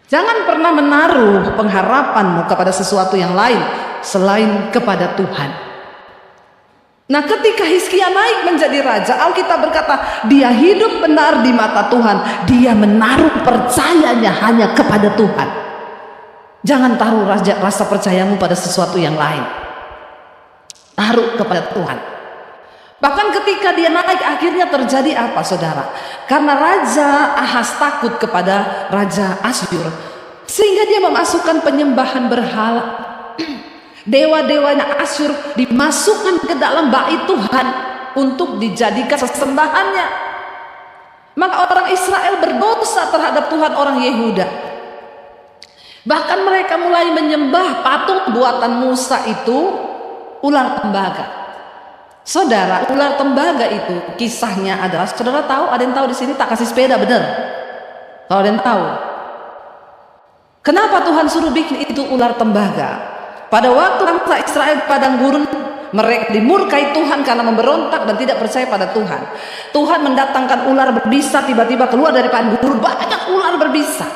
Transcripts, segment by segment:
Jangan pernah menaruh pengharapanmu kepada sesuatu yang lain selain kepada Tuhan. Nah, ketika Hizkia naik menjadi raja, Alkitab berkata dia hidup benar di mata Tuhan. Dia menaruh percayanya hanya kepada Tuhan. Jangan taruh rasa percayamu pada sesuatu yang lain. Taruh kepada Tuhan. Bahkan ketika dia naik, akhirnya terjadi apa, saudara? Karena Raja Ahaz takut kepada Raja Asyur, sehingga dia memasukkan penyembahan berhala. Dewa-dewanya Asyur dimasukkan ke dalam bait Tuhan untuk dijadikan sesembahannya. Maka orang Israel berdosa terhadap Tuhan orang Yehuda. Bahkan mereka mulai menyembah patung buatan Musa itu, ular tembaga. Saudara, ular tembaga itu kisahnya adalah, saudara tahu, ada yang tahu di sini tak kasih sepeda, benar? Kalau ada yang tahu, kenapa Tuhan suruh bikin itu ular tembaga? Pada waktu bangsa Israel di padang gurun, mereka dimurkai Tuhan karena memberontak dan tidak percaya pada Tuhan. Tuhan mendatangkan ular berbisa, tiba-tiba keluar dari padang gurun, banyak ular berbisa.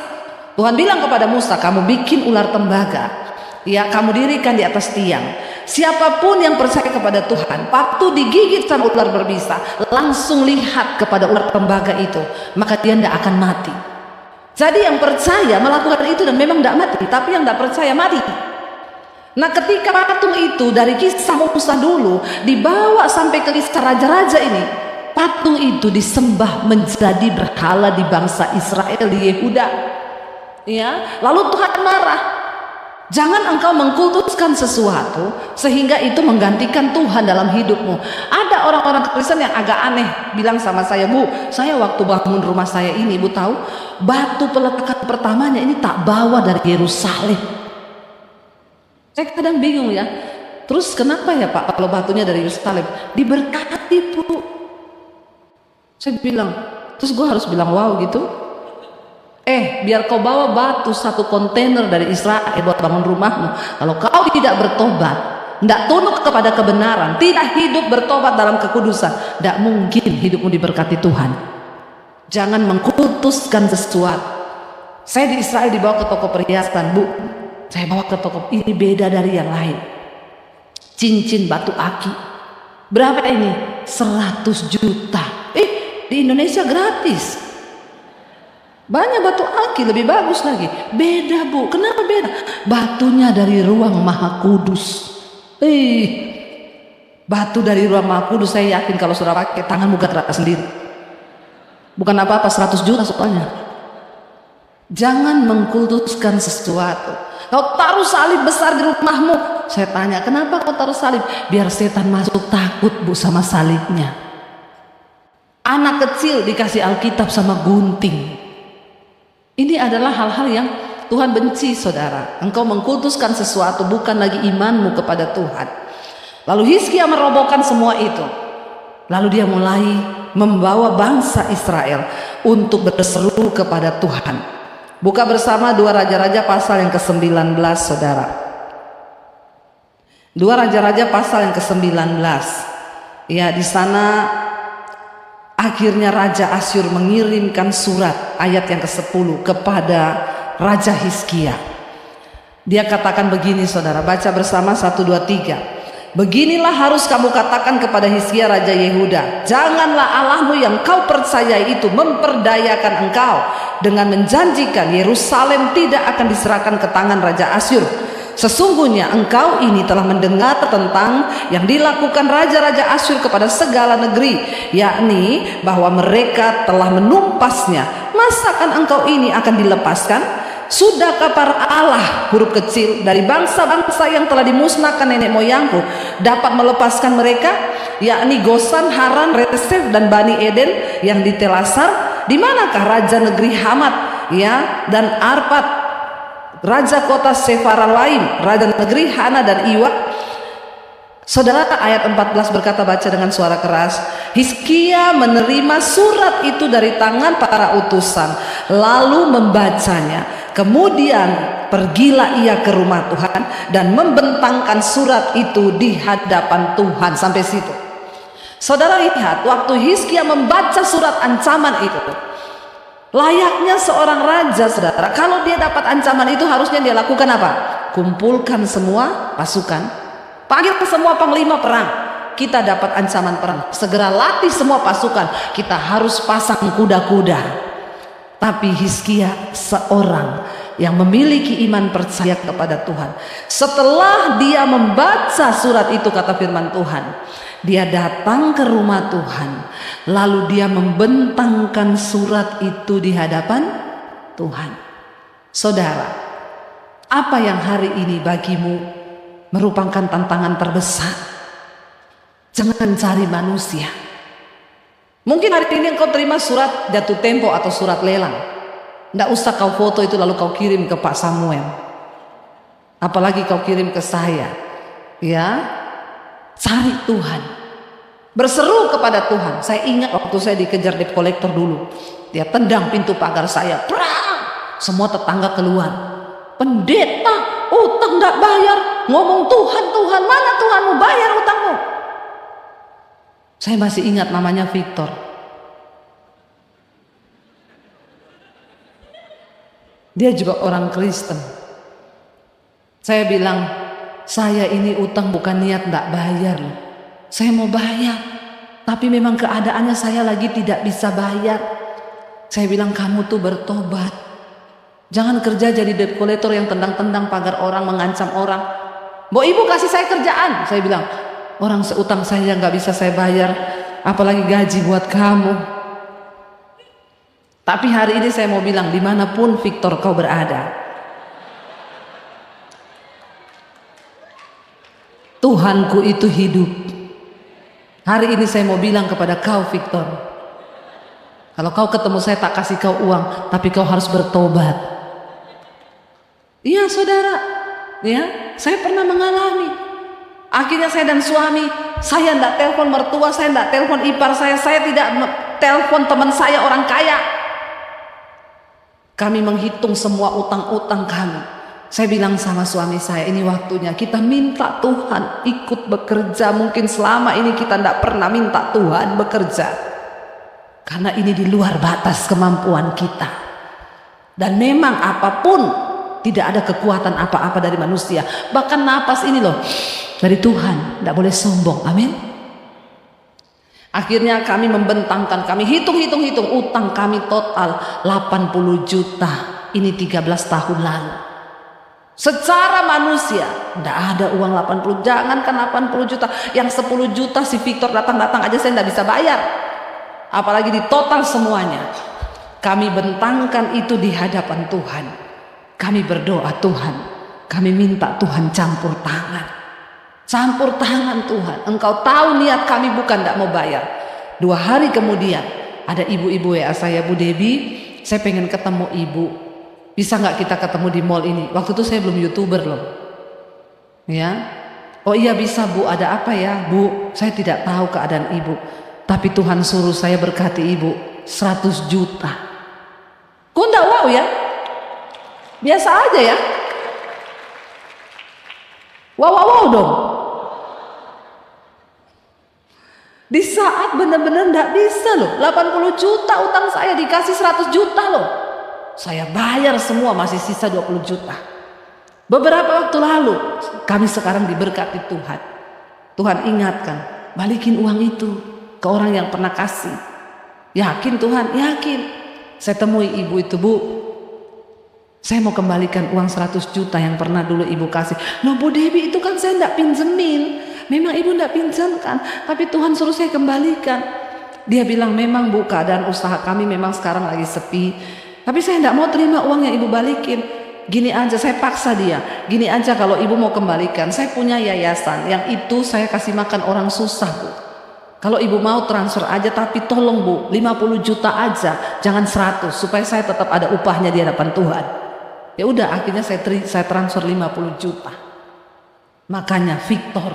Tuhan bilang kepada Musa, kamu bikin ular tembaga, ya, kamu dirikan di atas tiang. Siapapun yang percaya kepada Tuhan, waktu digigit sama ular berbisa, langsung lihat kepada ular tembaga itu, maka dia tidak akan mati. Jadi yang percaya melakukan itu dan memang tidak mati, tapi yang tidak percaya mati. Nah, ketika patung itu dari kisah Musa dulu dibawa sampai ke kisah raja-raja ini, patung itu disembah menjadi berhala di bangsa Israel, di Yehuda. Ya, lalu Tuhan marah. Jangan engkau mengkultuskan sesuatu sehingga itu menggantikan Tuhan dalam hidupmu. Ada orang-orang Kristen yang agak aneh bilang sama saya, Bu, saya waktu bangun rumah saya ini, Bu tahu, batu peletakan pertamanya ini tak bawa dari Yerusalem. Saya kadang bingung ya, terus kenapa ya Pak kalau batunya dari Yerusalem? Diberkati, Bu. Saya bilang, terus gue harus bilang wow gitu? Biar kau bawa batu satu kontainer dari Israel buat bangun rumahmu, kalau kau tidak bertobat, tidak tunduk kepada kebenaran, tidak hidup bertobat dalam kekudusan, tidak mungkin hidupmu diberkati Tuhan. Jangan mengkultuskan sesuatu. Saya di Israel dibawa ke toko perhiasan, Bu, saya bawa ke toko, ini beda dari yang lain. Cincin batu aki, berapa ini? 100 juta. Di Indonesia gratis. Banyak batu aki lebih bagus lagi. Beda, Bu. Kenapa beda? Batunya dari ruang maha kudus. Batu dari ruang maha kudus, saya yakin kalau sudah pakai tanganmu gerak sendiri. Bukan apa-apa, 100 juta soalnya. Jangan mengkultuskan sesuatu. Kau taruh salib besar di rumahmu. Saya tanya, kenapa kau taruh salib? Biar setan masuk takut, Bu, sama salibnya. Anak kecil dikasih Alkitab sama gunting. Ini adalah hal-hal yang Tuhan benci, saudara. Engkau mengkultuskan sesuatu, bukan lagi imanmu kepada Tuhan. Lalu Hizkia merobohkan semua itu. Lalu dia mulai membawa bangsa Israel untuk berseru kepada Tuhan. Buka bersama 2 Raja-Raja pasal yang ke-19, saudara. 2 Raja-Raja pasal yang ke-19. Ya, di sana akhirnya Raja Asyur mengirimkan surat, ayat yang ke-10, kepada Raja Hizkia. Dia katakan begini, saudara, baca bersama 1, 2, 3. Beginilah harus kamu katakan kepada Hizkia Raja Yehuda, janganlah Allahmu yang kau percayai itu memperdayakan engkau dengan menjanjikan Yerusalem tidak akan diserahkan ke tangan Raja Asyur. Sesungguhnya engkau ini telah mendengar tentang yang dilakukan raja-raja Asyur kepada segala negeri, yakni bahwa mereka telah menumpasnya. Masakan engkau ini akan dilepaskan? Sudahkah para Allah, huruf kecil, dari bangsa-bangsa yang telah dimusnahkan nenek moyangku dapat melepaskan mereka, yakni Gosan, Haran, Resef, dan Bani Eden yang di Telasar? Di manakah raja negeri Hamat, ya, dan Arpad, raja kota Sefaralaim, raja negeri Hana dan Iwa? Saudara, ayat 14 berkata, baca dengan suara keras. Hizkia menerima surat itu dari tangan para utusan, lalu membacanya. Kemudian pergilah ia ke rumah Tuhan dan membentangkan surat itu di hadapan Tuhan. Sampai situ. Saudara lihat, waktu Hizkia membaca surat ancaman itu, Layaknya seorang raja, saudara, kalau dia dapat ancaman itu harusnya dia lakukan apa? Kumpulkan semua pasukan, panggil semua panglima perang. Kita dapat ancaman perang, segera latih semua pasukan, kita harus pasang kuda-kuda. Tapi Hizkia seorang yang memiliki iman percaya kepada Tuhan. Setelah dia membaca surat itu, kata firman Tuhan, dia datang ke rumah Tuhan, lalu dia membentangkan surat itu di hadapan Tuhan. Saudara, apa yang hari ini bagimu merupakan tantangan terbesar? Jangan cari manusia. Mungkin hari ini engkau terima surat jatuh tempo atau surat lelang. Tidak usah kau foto itu lalu kau kirim ke Pak Samuel, apalagi kau kirim ke saya. Ya, cari Tuhan, berseru kepada Tuhan. Saya ingat waktu saya dikejar debt collector dulu, dia tendang pintu pagar saya, perang, semua tetangga keluar. Pendeta, utang tidak bayar, ngomong Tuhan, Tuhan, mana Tuhanmu bayar utangmu? Saya masih ingat namanya Victor. Dia juga orang Kristen. Saya bilang, saya ini utang bukan niat tidak bayar loh. Saya mau bayar, tapi memang keadaannya saya lagi tidak bisa bayar. Saya bilang, kamu tuh bertobat. Jangan kerja jadi debt collector yang tendang-tendang pagar orang, mengancam orang. Mbok ibu kasih saya kerjaan. Saya bilang, orang seutang saya nggak bisa saya bayar, apalagi gaji buat kamu. Tapi hari ini saya mau bilang, dimanapun Victor kau berada, Tuhanku itu hidup. Hari ini saya mau bilang kepada kau Victor, kalau kau ketemu saya tak kasih kau uang, tapi kau harus bertobat. Iya saudara, ya, saya pernah mengalami. Akhirnya saya dan suami, saya tidak telepon mertua, saya tidak telepon ipar saya tidak telepon teman saya orang kaya. Kami menghitung semua utang-utang kami. Saya bilang sama suami saya, ini waktunya kita minta Tuhan ikut bekerja. Mungkin selama ini kita tidak pernah minta Tuhan bekerja, karena ini di luar batas kemampuan kita. Dan memang apapun, tidak ada kekuatan apa-apa dari manusia. Bahkan napas ini loh, dari Tuhan, tidak boleh sombong. Amin. Akhirnya kami membentangkan, kami hitung utang kami total 80 juta. Ini 13 tahun lalu. Secara manusia tidak ada uang 80, jangankan 80 juta, yang 10 juta si Victor datang-datang aja saya tidak bisa bayar, apalagi di total semuanya. Kami bentangkan itu di hadapan Tuhan. Kami berdoa, Tuhan, kami minta Tuhan campur tangan. Campur tangan Tuhan, Engkau tahu niat kami bukan tidak mau bayar. 2 hari kemudian ada ibu-ibu WA saya, Bu Debbie, saya pengen ketemu ibu, bisa nggak kita ketemu di mall ini? Waktu itu saya belum YouTuber loh, ya. Oh iya bisa Bu, ada apa ya Bu? Saya tidak tahu keadaan ibu, tapi Tuhan suruh saya berkati ibu 100 juta. Kok enggak wow ya? Biasa aja ya. Wow dong. Di saat benar-benar enggak bisa loh, 80 juta utang saya dikasih 100 juta loh. Saya bayar semua, masih sisa 20 juta. Beberapa waktu lalu, kami sekarang diberkati Tuhan. Tuhan ingatkan, balikin uang itu ke orang yang pernah kasih. Yakin Tuhan? Yakin. Saya temui ibu itu, Bu, saya mau kembalikan uang 100 juta yang pernah dulu ibu kasih. Loh Bu Debbie, itu kan saya enggak pinjemin. Memang ibu enggak pinjamkan, tapi Tuhan suruh saya kembalikan. Dia bilang, memang Bu, keadaan usaha kami memang sekarang lagi sepi, tapi saya enggak mau terima uang yang ibu balikin. Gini aja, saya paksa dia, gini aja, kalau ibu mau kembalikan, saya punya yayasan yang itu saya kasih makan orang susah Bu. Kalau ibu mau transfer aja, tapi tolong Bu, 50 juta aja, jangan 100, supaya saya tetap ada upahnya di hadapan Tuhan. Ya udah, akhirnya saya transfer 50 juta. Makanya Victor,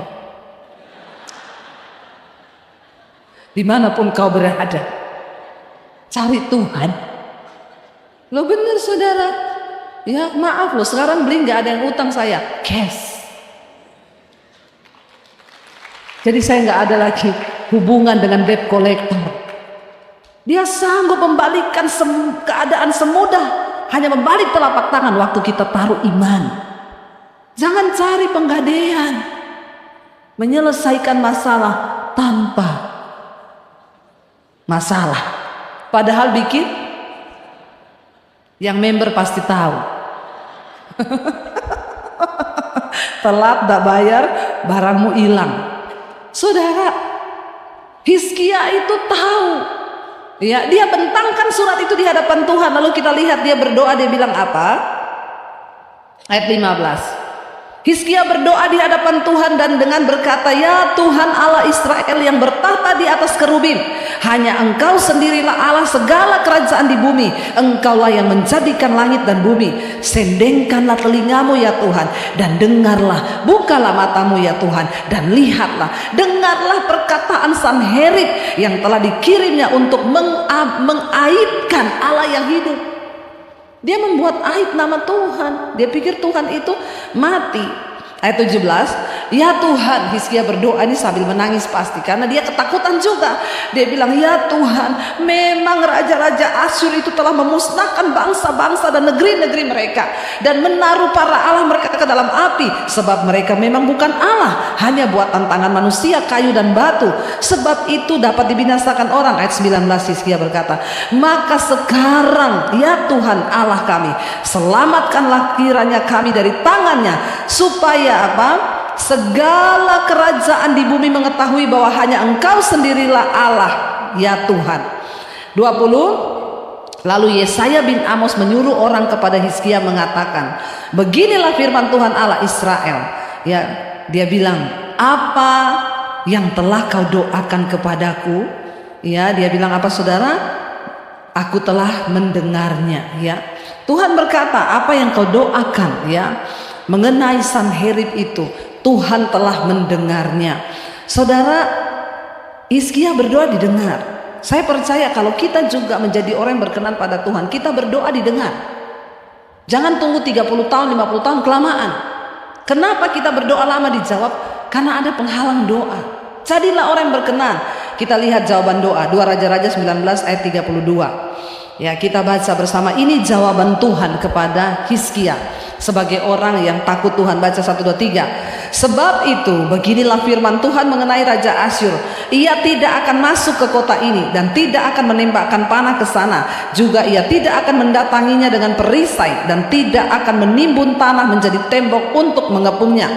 dimanapun kau berada, cari Tuhan. Lo bener saudara, ya maaf loh, sekarang beli nggak ada yang utang saya, cash. Jadi saya nggak ada lagi hubungan dengan debt collector. Dia sanggup membalikkan keadaan semudah hanya membalik telapak tangan waktu kita taruh iman. Jangan cari penggadean, menyelesaikan masalah tanpa masalah. Padahal bikin, yang member pasti tahu. Telat tak bayar, barangmu hilang. Saudara, Hizkia itu tahu. Ya, dia bentangkan surat itu di hadapan Tuhan. Lalu kita lihat dia berdoa, dia bilang apa? Ayat 15. Hizkia berdoa di hadapan Tuhan dan dengan berkata, "Ya Tuhan Allah Israel yang bertahta di atas kerubim, hanya Engkau sendirilah Allah segala kerajaan di bumi. Engkaulah yang menjadikan langit dan bumi. Sendengkanlah telingamu ya Tuhan, dan dengarlah, bukalah matamu ya Tuhan, dan lihatlah, dengarlah perkataan Sanherib yang telah dikirimnya untuk mengaibkan Allah yang hidup." Dia membuat aib nama Tuhan. Dia pikir Tuhan itu mati. Ayat 17, "Ya Tuhan," Hizkia berdoa ini sambil menangis pasti karena dia ketakutan juga. Dia bilang, "Ya Tuhan, memang raja-raja Asyur itu telah memusnahkan bangsa-bangsa dan negeri-negeri mereka dan menaruh para Allah mereka ke dalam api, sebab mereka memang bukan Allah, hanya buatan tangan manusia, kayu dan batu. Sebab itu dapat dibinasakan orang." Ayat 19 Hizkia berkata, "Maka sekarang ya Tuhan Allah kami, selamatkanlah kiranya kami dari tangannya, supaya apa? Segala kerajaan di bumi mengetahui bahwa hanya Engkau sendirilah Allah ya Tuhan." 20. Lalu Yesaya bin Amos menyuruh orang kepada Hizkia mengatakan, "Beginilah firman Tuhan Allah Israel." Ya, dia bilang, "Apa yang telah kau doakan kepadaku?" Ya, dia bilang apa saudara? "Aku telah mendengarnya." Ya, Tuhan berkata, apa yang kau doakan ya mengenai Sanherib itu, Tuhan telah mendengarnya. Saudara, Hizkia berdoa didengar. Saya percaya kalau kita juga menjadi orang yang berkenan pada Tuhan, kita berdoa didengar. Jangan tunggu 30 tahun, 50 tahun, kelamaan. Kenapa kita berdoa lama dijawab? Karena ada penghalang doa. Jadilah orang yang berkenan. Kita lihat jawaban doa 2 Raja-Raja 19 ayat 32. Ya, kita baca bersama. Ini jawaban Tuhan kepada Hizkia sebagai orang yang takut Tuhan. Baca 1, 2, 3. "Sebab itu beginilah firman Tuhan mengenai Raja Asyur. Ia tidak akan masuk ke kota ini dan tidak akan menembakkan panah ke sana. Juga ia tidak akan mendatanginya dengan perisai dan tidak akan menimbun tanah menjadi tembok untuk mengepungnya.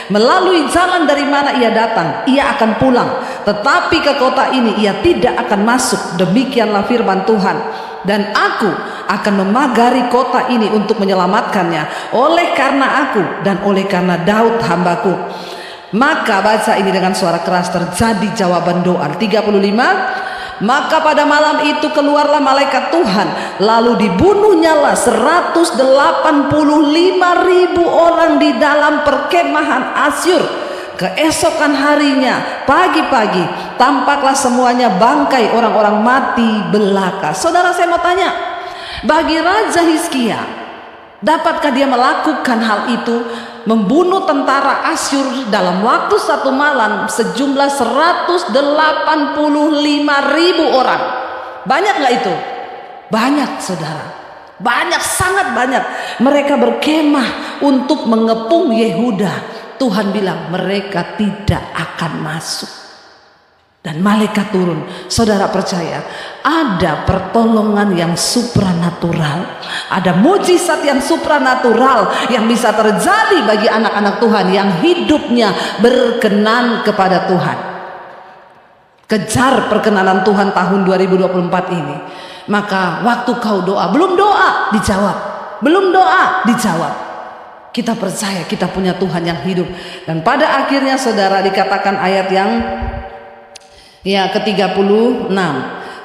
Melalui jalan dari mana ia datang, ia akan pulang. Tetapi ke kota ini ia tidak akan masuk. Demikianlah firman Tuhan. Dan aku akan memagari kota ini untuk menyelamatkannya, oleh karena aku dan oleh karena Daud hambaku." Maka baca ini dengan suara keras, terjadi jawaban doa. 35. "Maka pada malam itu keluarlah malaikat Tuhan, lalu dibunuhnyalah 185.000 orang di dalam perkemahan Asyur. Keesokan harinya pagi-pagi tampaklah semuanya bangkai orang-orang mati belaka." Saudara, saya mau tanya, bagi Raja Hizkia, dapatkah dia melakukan hal itu, membunuh tentara Asyur dalam waktu satu malam sejumlah 185.000 orang? Banyak nggak itu? Banyak saudara, banyak, sangat banyak. Mereka berkemah untuk mengepung Yehuda. Tuhan bilang mereka tidak akan masuk. Dan malaikat turun. Saudara percaya ada pertolongan yang supranatural, ada mujizat yang supranatural yang bisa terjadi bagi anak-anak Tuhan yang hidupnya berkenan kepada Tuhan. Kejar perkenanan Tuhan tahun 2024 ini. Maka waktu kau doa, belum doa dijawab, belum doa dijawab. Kita percaya kita punya Tuhan yang hidup. Dan pada akhirnya saudara dikatakan ayat yang ke-36.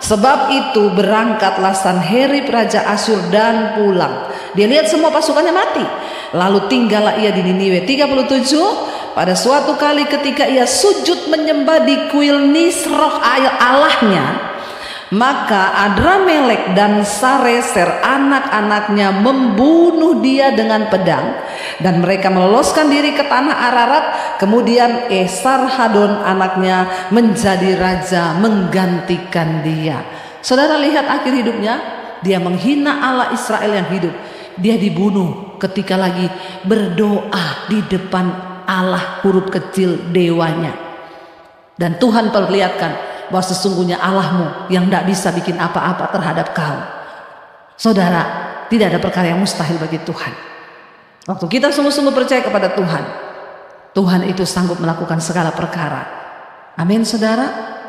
"Sebab itu berangkatlah Sanherib Raja Asyur dan pulang." Dia lihat semua pasukannya mati. "Lalu tinggallah ia di Niniwe." 37. "Pada suatu kali ketika ia sujud menyembah di kuil Nisroch Allahnya, maka Adramelek dan Sareser anak-anaknya membunuh dia dengan pedang, dan mereka meloloskan diri ke tanah Ararat. Kemudian Esarhadon anaknya menjadi raja menggantikan dia." Saudara lihat akhir hidupnya, dia menghina Allah Israel yang hidup. Dia dibunuh ketika lagi berdoa di depan Allah huruf kecil dewanya. Dan Tuhan perlihatkan bahwa sesungguhnya Allahmu yang tidak bisa bikin apa-apa terhadap kau. Saudara, tidak ada perkara yang mustahil bagi Tuhan. Waktu kita sungguh-sungguh percaya kepada Tuhan, Tuhan itu sanggup melakukan segala perkara. Amin, saudara.